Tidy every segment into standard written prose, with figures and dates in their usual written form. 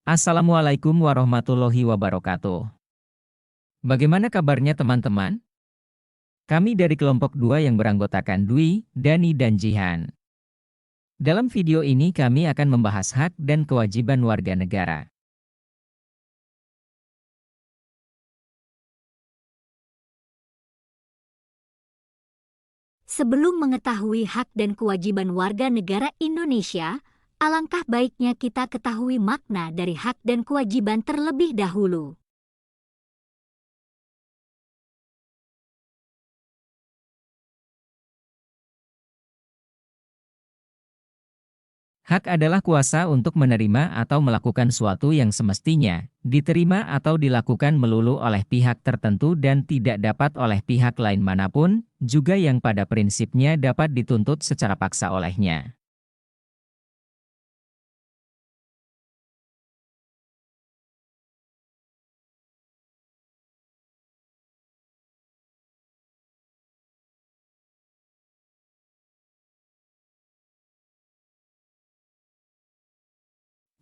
Assalamualaikum warahmatullahi wabarakatuh. Bagaimana kabarnya teman-teman? Kami dari kelompok 2 yang beranggotakan Dwi, Dani, dan Jihan. Dalam video ini kami akan membahas hak dan kewajiban warga negara. Sebelum mengetahui hak dan kewajiban warga negara Indonesia, alangkah baiknya kita ketahui makna dari hak dan kewajiban terlebih dahulu. Hak adalah kuasa untuk menerima atau melakukan suatu yang semestinya diterima atau dilakukan melulu oleh pihak tertentu dan tidak dapat oleh pihak lain manapun, juga yang pada prinsipnya dapat dituntut secara paksa olehnya.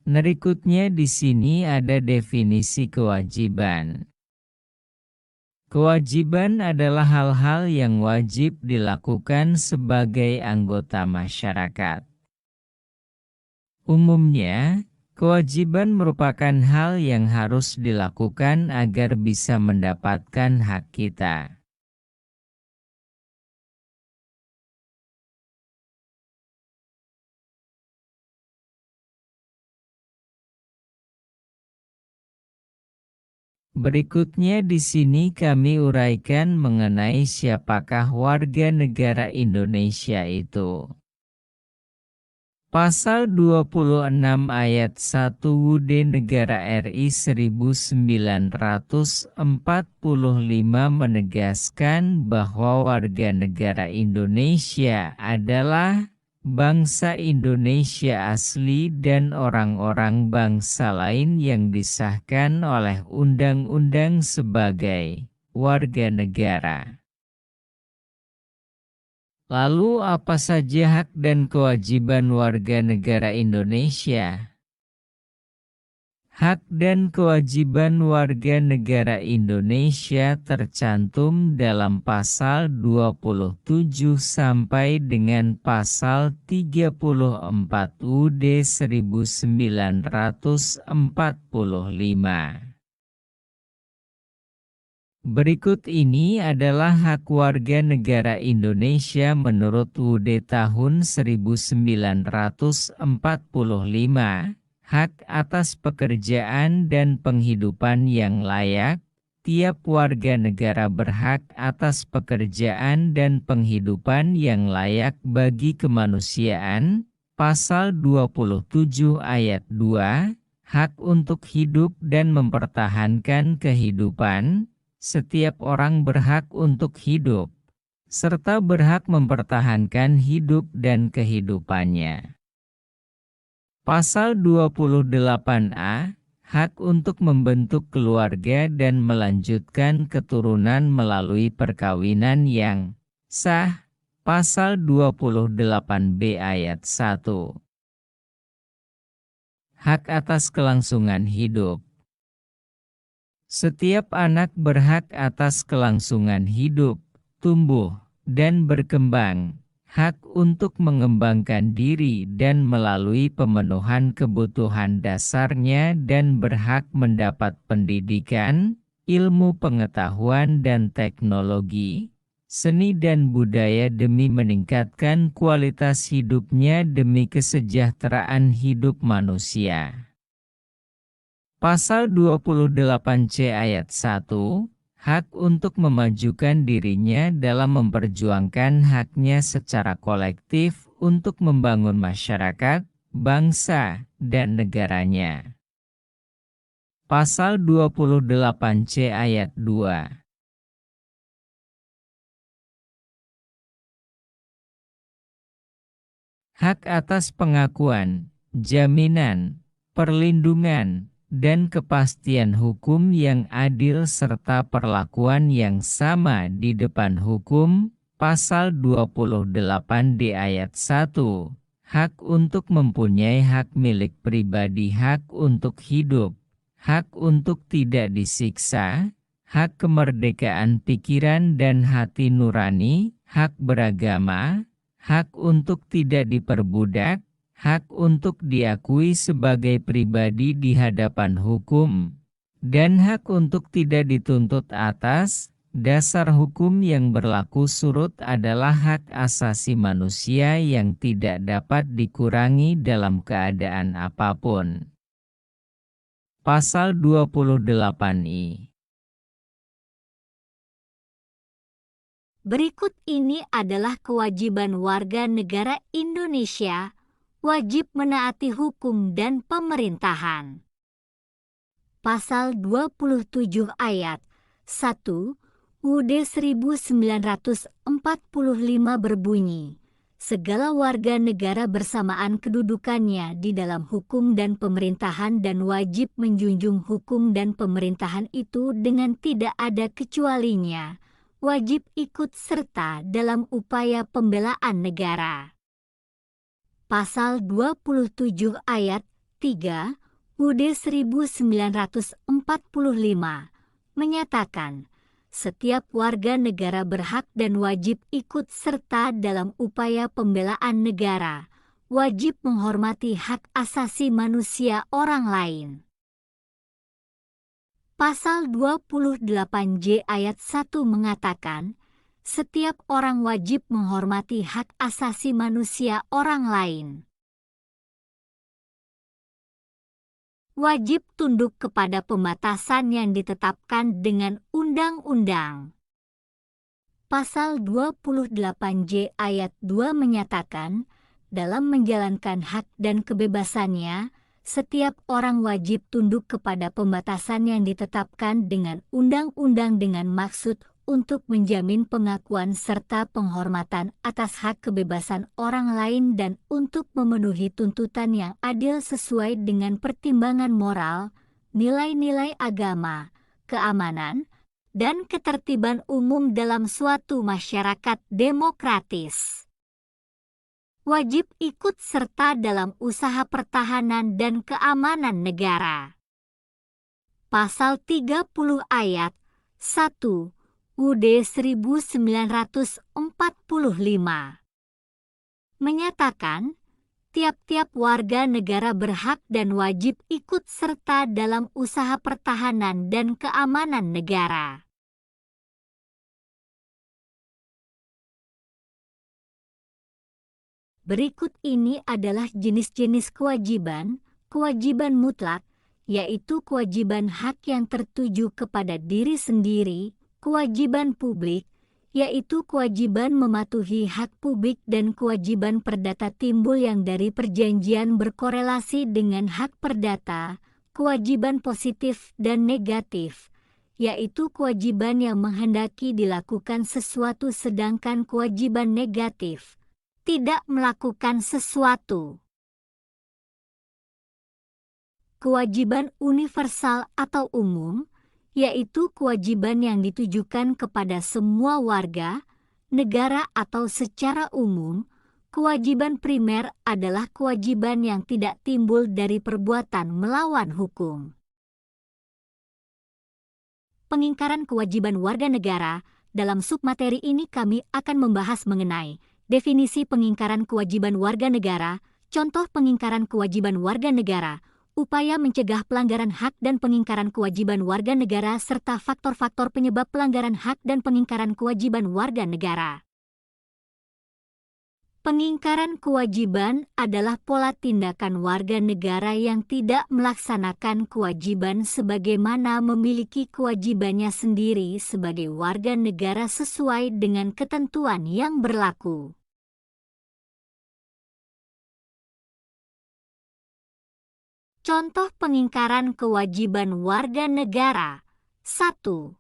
Berikutnya di sini ada definisi kewajiban. Kewajiban adalah hal-hal yang wajib dilakukan sebagai anggota masyarakat. Umumnya, kewajiban merupakan hal yang harus dilakukan agar bisa mendapatkan hak kita. Berikutnya di sini kami uraikan mengenai siapakah warga negara Indonesia itu. Pasal 26 ayat 1 UUD Negara RI 1945 menegaskan bahwa warga negara Indonesia adalah bangsa Indonesia asli dan orang-orang bangsa lain yang disahkan oleh undang-undang sebagai warga negara. Lalu apa saja hak dan kewajiban warga negara Indonesia? Hak dan kewajiban warga negara Indonesia tercantum dalam pasal 27 sampai dengan pasal 34 UUD 1945. Berikut ini adalah hak warga negara Indonesia menurut UUD tahun 1945. Hak atas pekerjaan dan penghidupan yang layak. Tiap warga negara berhak atas pekerjaan dan penghidupan yang layak bagi kemanusiaan. Pasal 27 ayat 2, hak untuk hidup dan mempertahankan kehidupan. Setiap orang berhak untuk hidup, serta berhak mempertahankan hidup dan kehidupannya. Pasal 28A, hak untuk membentuk keluarga dan melanjutkan keturunan melalui perkawinan yang sah. Pasal 28B ayat 1. Hak atas kelangsungan hidup. Setiap anak berhak atas kelangsungan hidup, tumbuh, dan berkembang, hak untuk mengembangkan diri dan melalui pemenuhan kebutuhan dasarnya dan berhak mendapat pendidikan, ilmu pengetahuan dan teknologi, seni dan budaya demi meningkatkan kualitas hidupnya demi kesejahteraan hidup manusia. Pasal 28C ayat 1, hak untuk memajukan dirinya dalam memperjuangkan haknya secara kolektif untuk membangun masyarakat, bangsa, dan negaranya. Pasal 28C ayat 2. Hak atas pengakuan, jaminan, perlindungan, dan kepastian hukum yang adil serta perlakuan yang sama di depan hukum. Pasal 28D ayat 1, hak untuk mempunyai hak milik pribadi, hak untuk hidup, hak untuk tidak disiksa, hak kemerdekaan pikiran dan hati nurani, hak beragama, hak untuk tidak diperbudak, hak untuk diakui sebagai pribadi di hadapan hukum, dan hak untuk tidak dituntut atas dasar hukum yang berlaku surut adalah hak asasi manusia yang tidak dapat dikurangi dalam keadaan apapun. Pasal 28I. Berikut ini adalah kewajiban warga negara Indonesia, wajib menaati hukum dan pemerintahan. Pasal 27 ayat 1 UUD 1945 berbunyi, segala warga negara bersamaan kedudukannya di dalam hukum dan pemerintahan dan wajib menjunjung hukum dan pemerintahan itu dengan tidak ada kecualinya, wajib ikut serta dalam upaya pembelaan negara. Pasal 27 ayat 3 UUD 1945 menyatakan, setiap warga negara berhak dan wajib ikut serta dalam upaya pembelaan negara, wajib menghormati hak asasi manusia orang lain. Pasal 28J ayat 1 mengatakan, setiap orang wajib menghormati hak asasi manusia orang lain. Wajib tunduk kepada pembatasan yang ditetapkan dengan undang-undang. Pasal 28J ayat 2 menyatakan, dalam menjalankan hak dan kebebasannya, setiap orang wajib tunduk kepada pembatasan yang ditetapkan dengan undang-undang dengan maksud untuk menjamin pengakuan serta penghormatan atas hak kebebasan orang lain dan untuk memenuhi tuntutan yang adil sesuai dengan pertimbangan moral, nilai-nilai agama, keamanan, dan ketertiban umum dalam suatu masyarakat demokratis. Wajib ikut serta dalam usaha pertahanan dan keamanan negara. Pasal 30 ayat 1 UUD 1945 menyatakan, tiap-tiap warga negara berhak dan wajib ikut serta dalam usaha pertahanan dan keamanan negara. Berikut ini adalah jenis-jenis kewajiban mutlak, yaitu kewajiban hak yang tertuju kepada diri sendiri, kewajiban publik, yaitu kewajiban mematuhi hak publik dan kewajiban perdata timbul yang dari perjanjian berkorelasi dengan hak perdata, kewajiban positif dan negatif, yaitu kewajiban yang menghendaki dilakukan sesuatu sedangkan kewajiban negatif, tidak melakukan sesuatu. Kewajiban universal atau umum, yaitu kewajiban yang ditujukan kepada semua warga, negara atau secara umum. Kewajiban primer adalah kewajiban yang tidak timbul dari perbuatan melawan hukum. Pengingkaran kewajiban warga negara, dalam submateri ini kami akan membahas mengenai definisi pengingkaran kewajiban warga negara, contoh pengingkaran kewajiban warga negara, upaya mencegah pelanggaran hak dan pengingkaran kewajiban warga negara serta faktor-faktor penyebab pelanggaran hak dan pengingkaran kewajiban warga negara. Pengingkaran kewajiban adalah pola tindakan warga negara yang tidak melaksanakan kewajiban sebagaimana memiliki kewajibannya sendiri sebagai warga negara sesuai dengan ketentuan yang berlaku. Contoh pengingkaran kewajiban warga negara. 1.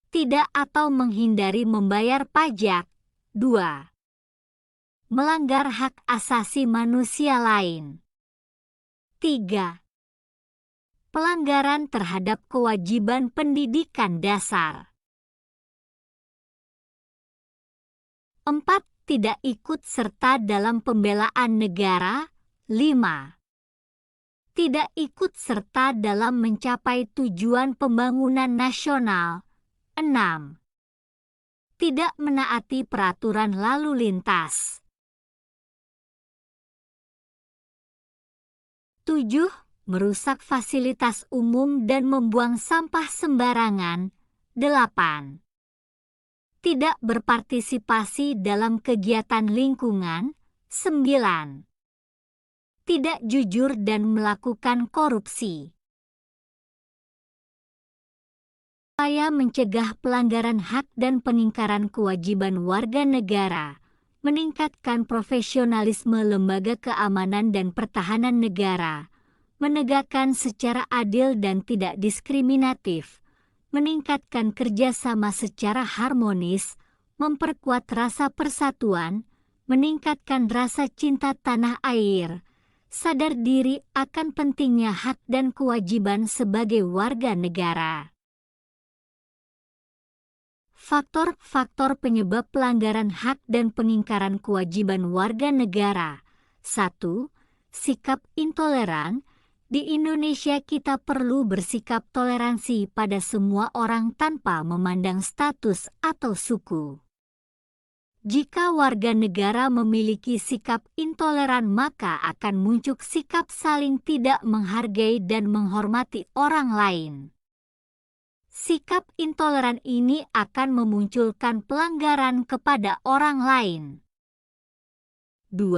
Tidak atau menghindari membayar pajak. 2. Melanggar hak asasi manusia lain. 3. Pelanggaran terhadap kewajiban pendidikan dasar. 4. tidak ikut serta dalam pembelaan negara. 5. Tidak ikut serta dalam mencapai tujuan pembangunan nasional. 6. Tidak menaati peraturan lalu lintas. 7. Merusak fasilitas umum dan membuang sampah sembarangan. 8. Tidak berpartisipasi dalam kegiatan lingkungan. 9. Tidak jujur dan melakukan korupsi. Upaya mencegah pelanggaran hak dan pengingkaran kewajiban warga negara, meningkatkan profesionalisme lembaga keamanan dan pertahanan negara, menegakkan secara adil dan tidak diskriminatif, meningkatkan kerjasama secara harmonis, memperkuat rasa persatuan, meningkatkan rasa cinta tanah air, sadar diri akan pentingnya hak dan kewajiban sebagai warga negara. Faktor-faktor penyebab pelanggaran hak dan pengingkaran kewajiban warga negara. 1. Sikap intoleran. Di Indonesia kita perlu bersikap toleransi pada semua orang tanpa memandang status atau suku. Jika warga negara memiliki sikap intoleran, maka akan muncul sikap saling tidak menghargai dan menghormati orang lain. Sikap intoleran ini akan memunculkan pelanggaran kepada orang lain. 2.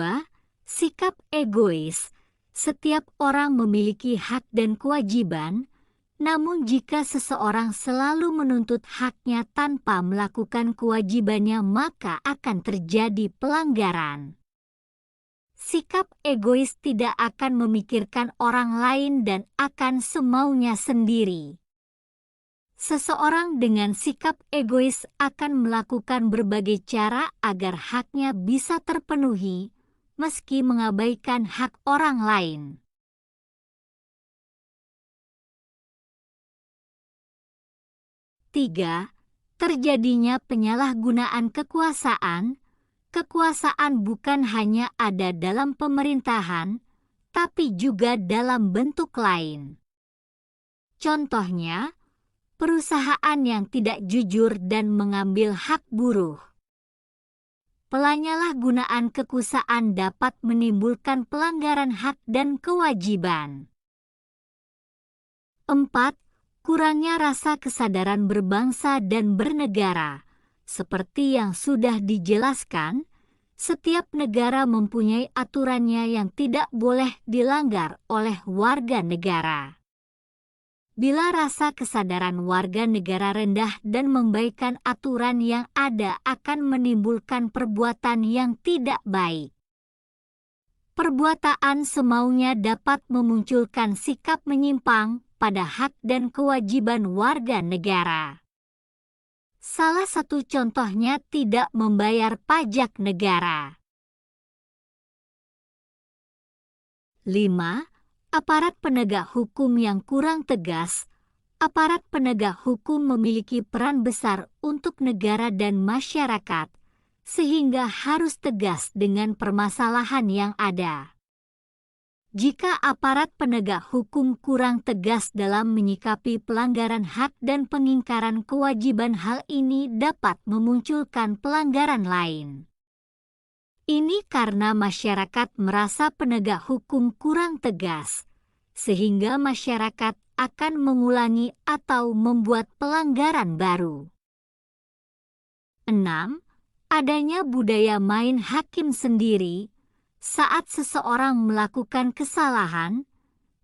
Sikap egois. Setiap orang memiliki hak dan kewajiban, namun jika seseorang selalu menuntut haknya tanpa melakukan kewajibannya, maka akan terjadi pelanggaran. Sikap egois tidak akan memikirkan orang lain dan akan semaunya sendiri. Seseorang dengan sikap egois akan melakukan berbagai cara agar haknya bisa terpenuhi, meski mengabaikan hak orang lain. 3. Terjadinya penyalahgunaan kekuasaan. Kekuasaan bukan hanya ada dalam pemerintahan, tapi juga dalam bentuk lain. Contohnya, perusahaan yang tidak jujur dan mengambil hak buruh. Penyalahgunaan kekuasaan dapat menimbulkan pelanggaran hak dan kewajiban. 4. Kurangnya rasa kesadaran berbangsa dan bernegara. Seperti yang sudah dijelaskan, setiap negara mempunyai aturannya yang tidak boleh dilanggar oleh warga negara. Bila rasa kesadaran warga negara rendah dan membaikan aturan yang ada akan menimbulkan perbuatan yang tidak baik. Perbuatan semaunya dapat memunculkan sikap menyimpang pada hak dan kewajiban warga negara. Salah satu contohnya tidak membayar pajak negara. 5. Aparat penegak hukum yang kurang tegas. Aparat penegak hukum memiliki peran besar untuk negara dan masyarakat, sehingga harus tegas dengan permasalahan yang ada. Jika aparat penegak hukum kurang tegas dalam menyikapi pelanggaran hak dan pengingkaran kewajiban, hal ini dapat memunculkan pelanggaran lain. Ini karena masyarakat merasa penegak hukum kurang tegas, sehingga masyarakat akan mengulangi atau membuat pelanggaran baru. 6. Adanya budaya main hakim sendiri. Saat seseorang melakukan kesalahan,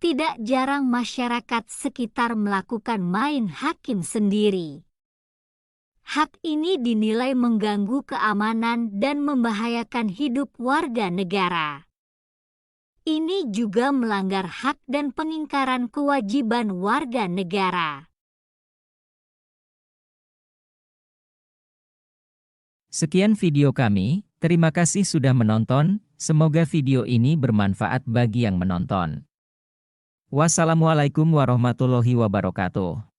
tidak jarang masyarakat sekitar melakukan main hakim sendiri. Hak ini dinilai mengganggu keamanan dan membahayakan hidup warga negara. Ini juga melanggar hak dan pengingkaran kewajiban warga negara. Sekian video kami, terima kasih sudah menonton, semoga video ini bermanfaat bagi yang menonton. Wassalamualaikum warahmatullahi wabarakatuh.